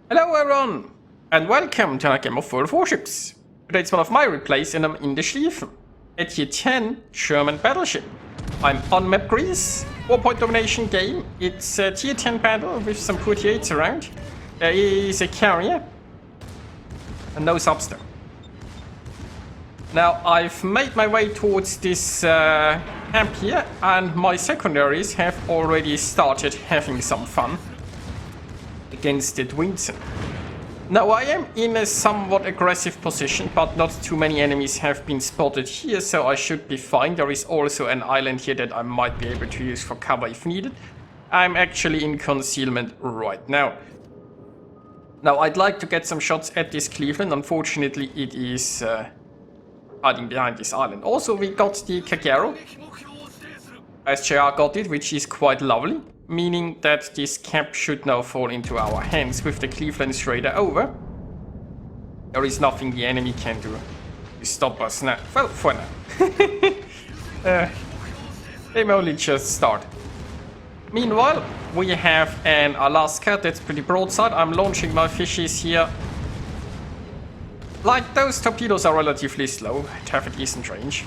Hello everyone, and welcome to a game of World of Warships. Today it's one of my replays and I'm in the Schlieffen, a tier 10 German battleship. I'm on map Greece, 4-point domination game. It's a tier 10 battle with some 48s around. There is a carrier and no substar. Now I've made my way towards this camp here, and my secondaries have already started having some fun against the Dwindson. Now I am in a somewhat aggressive position, but not too many enemies have been spotted here, so I should be fine. There is also an island here that I might be able to use for cover if needed. I'm actually in concealment right now. Now I'd like to get some shots at this Schlieffen. Unfortunately it is hiding behind this island. Also we got the Kagero, as JR got it, which is quite lovely. Meaning that this cap should now fall into our hands with the Cleveland Raider over. There is nothing the enemy can do to stop us now. Well, for now. They've only just started. Meanwhile, we have an Alaska that's pretty broadside. I'm launching my fishes here. Like, those torpedoes are relatively slow to have a decent range.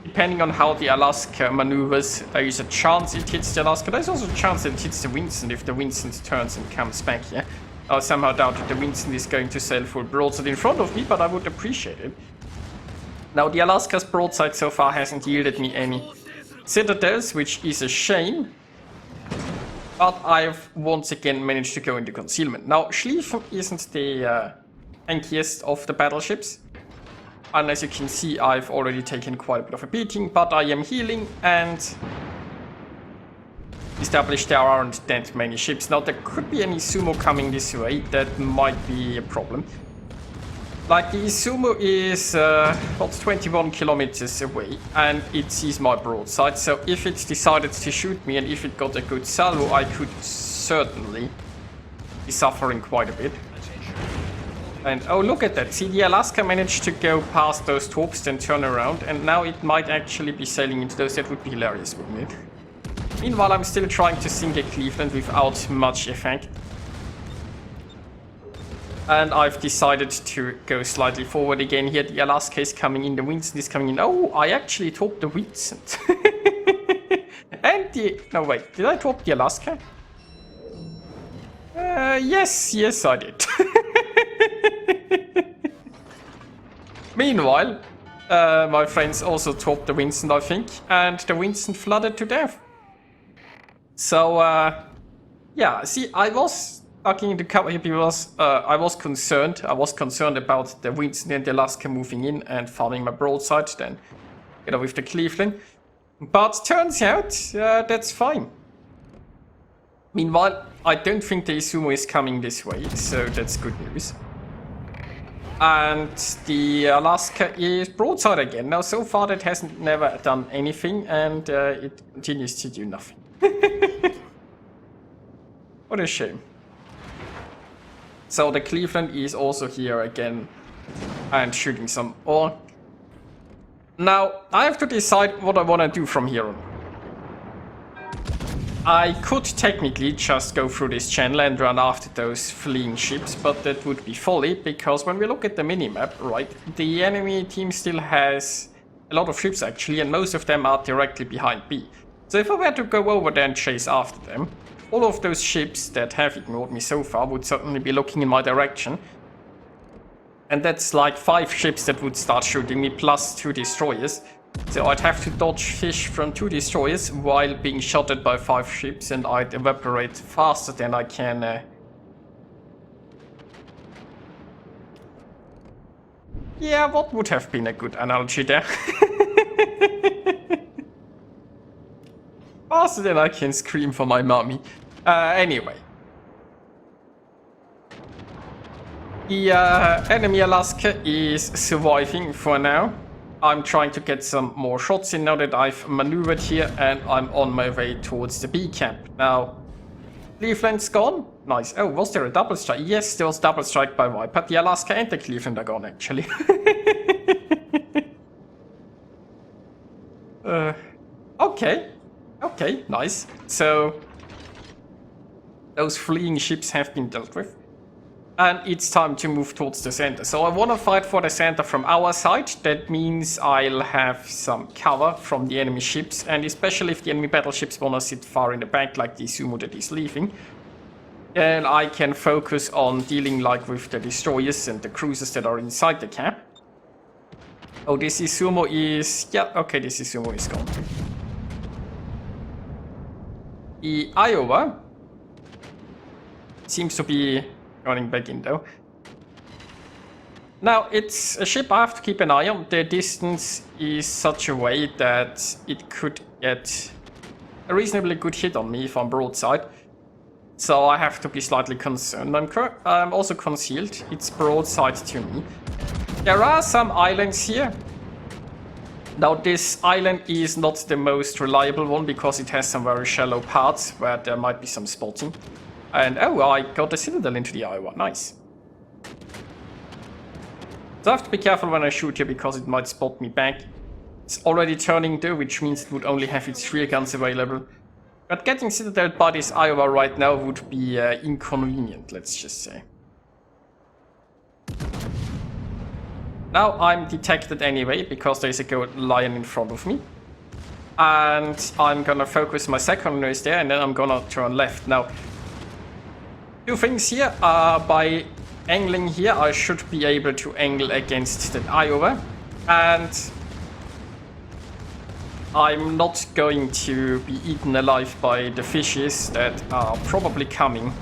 Depending on how the Alaska maneuvers, there is a chance it hits the Alaska. There's also a chance that it hits the Winston if the Winston turns and comes back here. I somehow doubt that the Winston is going to sail full broadside in front of me, but I would appreciate it. Now, the Alaska's broadside so far hasn't yielded me any citadels, which is a shame. But I've once again managed to go into concealment. Now, Schlieffen isn't the tankiest of the battleships. And as you can see, I've already taken quite a bit of a beating, but I am healing and established there aren't that many ships. Now, there could be an Izumo coming this way. That might be a problem. Like, the Izumo is about 21 kilometers away, and it sees my broadside. So if it decided to shoot me and if it got a good salvo, I could certainly be suffering quite a bit. And oh, look at that. See, the Alaska managed to go past those torps, then turn around, and now it might actually be sailing into those. That would be hilarious, wouldn't it? Meanwhile, I'm still trying to sink a Cleveland without much effect. And I've decided to go slightly forward again here. The Alaska is coming in, the Winston is coming in. Oh, I actually torped the Winston. And the... No, wait. Did I torp the Alaska? Yes, I did. Meanwhile, my friends also torped the Winston, I think, and the Winston flooded to death. So, yeah, see, I was talking into cover here because I was concerned. I was concerned about the Winston and the Alaska moving in and farming my broadside, then, you know, with the Cleveland. But turns out, that's fine. Meanwhile, I don't think the Izumo is coming this way, so that's good news. And the Alaska is broadside again. Now, so far that hasn't never done anything, and it continues to do nothing. What a shame. So the Cleveland is also here again and shooting some ore. Now, I have to decide what I want to do from here on. I could technically just go through this channel and run after those fleeing ships, but that would be folly, because when we look at the minimap, right, the enemy team still has a lot of ships actually, and most of them are directly behind B. So if I were to go over there and chase after them, all of those ships that have ignored me so far would certainly be looking in my direction. And that's like 5 ships that would start shooting me, plus 2 destroyers. So I'd have to dodge fish from 2 destroyers while being shot at by 5 ships, and I'd evaporate faster than I can. Yeah, what would have been a good analogy there? Faster than I can scream for my mommy. Anyway. The enemy Alaska is surviving for now. I'm trying to get some more shots in now that I've maneuvered here, and I'm on my way towards the B camp. Now, Cleveland's gone. Nice. Oh, was there a double strike? Yes, there was double strike by Viper. The Alaska and the Cleveland are gone, actually. Okay, nice. So, those fleeing ships have been dealt with. And it's time to move towards the center. So I want to fight for the center from our side. That means I'll have some cover from the enemy ships. And especially if the enemy battleships want to sit far in the back like the Sumo that is leaving, then I can focus on dealing like with the destroyers and the cruisers that are inside the camp. Oh, this Sumo is... yeah, okay, this Sumo is gone. The Iowa seems to be running back in though. Now, it's a ship I have to keep an eye on. The distance is such a way that it could get a reasonably good hit on me if I'm broadside. So I have to be slightly concerned. I'm also concealed. It's broadside to me. There are some islands here. Now, this island is not the most reliable one because it has some very shallow parts where there might be some spotting. And oh, I got a citadel into the Iowa. Nice. So I have to be careful when I shoot here because it might spot me back. It's already turning though, which means it would only have its rear guns available. But getting citadeled by this Iowa right now would be inconvenient, let's just say. Now I'm detected anyway, because there's a gold lion in front of me. And I'm gonna focus my secondaries there, and then I'm gonna turn left. Now, two things here. By angling here, I should be able to angle against the Iowa. And I'm not going to be eaten alive by the fishes that are probably coming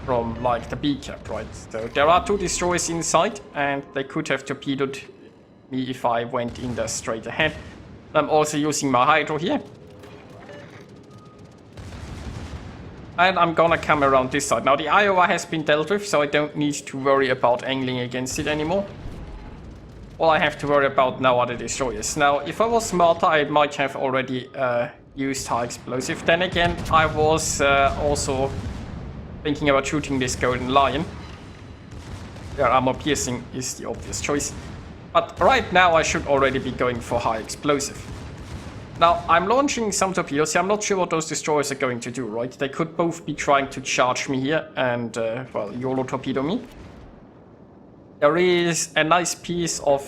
from like the B cap, right? So there are two destroyers inside and they could have torpedoed me if I went in there straight ahead. I'm also using my hydro here. And I'm gonna come around this side. Now the Iowa has been dealt with, so I don't need to worry about angling against it anymore. All I have to worry about now are the destroyers. Now, if I was smarter, I might have already used high explosive. Then again, I was also thinking about shooting this golden lion. Their armor piercing is the obvious choice. But right now, I should already be going for high explosive. Now, I'm launching some torpedoes here. I'm not sure what those destroyers are going to do, right? They could both be trying to charge me here and, well, YOLO torpedo me. There is a nice piece of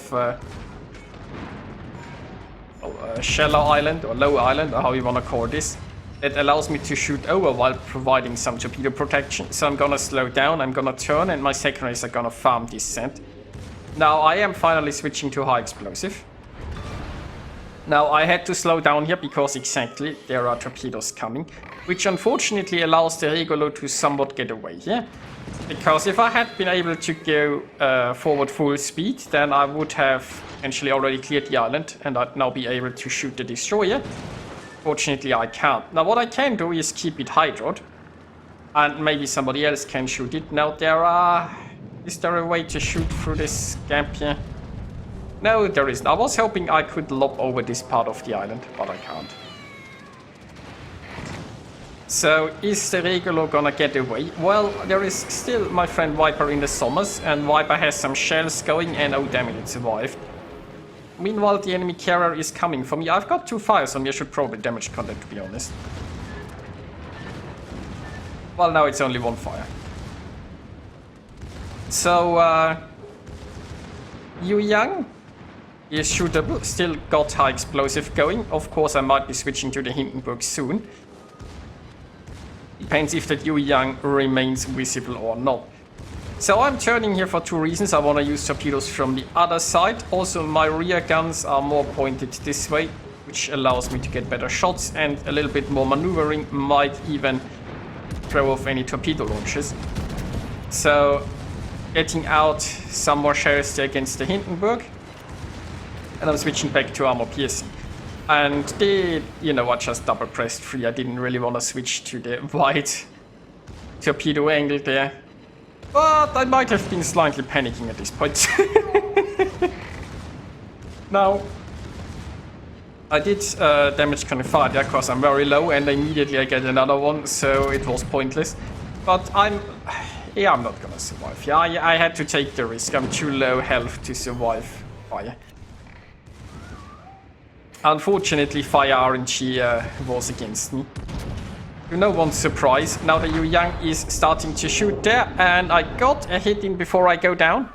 shallow island or low island, or how you want to call this, that allows me to shoot over while providing some torpedo protection. So I'm gonna slow down, I'm gonna turn, and my secondaries are gonna farm descent. Now I am finally switching to high explosive. Now I had to slow down here because exactly there are torpedoes coming, which unfortunately allows the Regolo to somewhat get away here. Because if I had been able to go forward full speed, then I would have actually already cleared the island and I'd now be able to shoot the destroyer. Fortunately, I can't. Now, what I can do is keep it hydroed, and maybe somebody else can shoot it. Now, is there a way to shoot through this gap here? No, there isn't. I was hoping I could lob over this part of the island, but I can't. So, is the Regolo gonna get away? Well, there is still my friend Viper in the Sommers, and Viper has some shells going, and oh damn it survived. Meanwhile, the enemy carrier is coming for me. I've got 2 fires on me, I should probably damage content, to be honest. Well, now it's only 1 fire. So, Yu Yang is shootable, still got high explosive going. Of course, I might be switching to the Hindenburg soon. Depends if that Yu Yang remains visible or not. So I'm turning here for 2 reasons. I want to use torpedoes from the other side. Also, my rear guns are more pointed this way, which allows me to get better shots, and a little bit more maneuvering might even throw off any torpedo launches. So, getting out some more shells there against the Hindenburg. And I'm switching back to armor piercing. And you know, I just double pressed 3. I didn't really want to switch to the wide torpedo angle there. But I might have been slightly panicking at this point. Now, I did damage Conifada because I'm very low and immediately I get another one, so it was pointless. But I'm not gonna survive. Yeah, I had to take the risk. I'm too low health to survive fire. Unfortunately, fire RNG was against me. To no one's surprise, now the Yu Yang is starting to shoot there, and I got a hit in before I go down.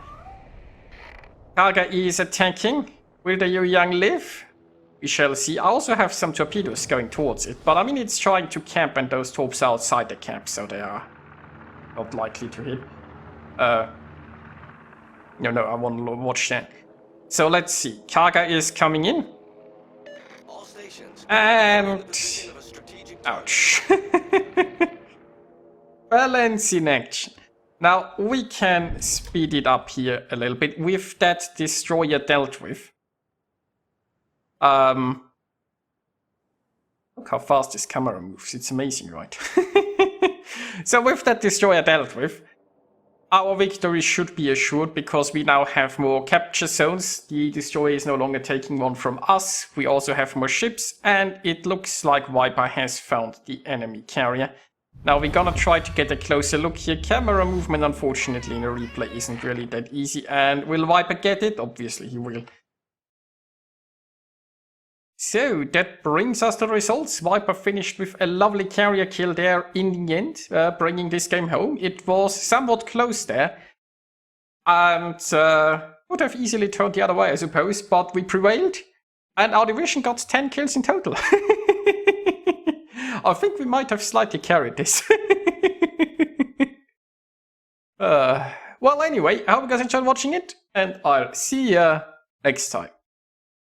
Karga is attacking. Will the Yu Yang live? We shall see. I also have some torpedoes going towards it, but I mean it's trying to camp and those torps are outside the camp, so they are not likely to hit. No, I want to watch that. So let's see. Karga is coming in. And... ouch. Balance in action. Now, we can speed it up here a little bit with that destroyer dealt with. Look how fast this camera moves. It's amazing, right? So with that destroyer dealt with, our victory should be assured because we now have more capture zones. The destroyer is no longer taking one from us. We also have more ships, and it looks like Viper has found the enemy carrier. Now we're gonna try to get a closer look here. Camera movement, unfortunately, in a replay isn't really that easy. And will Viper get it? Obviously he will. So that brings us the results. Viper finished with a lovely carrier kill there in the end, bringing this game home. It was somewhat close there, and would have easily turned the other way, I suppose, but we prevailed, and our division got 10 kills in total. I think we might have slightly carried this. Well, anyway, I hope you guys enjoyed watching it, and I'll see you next time.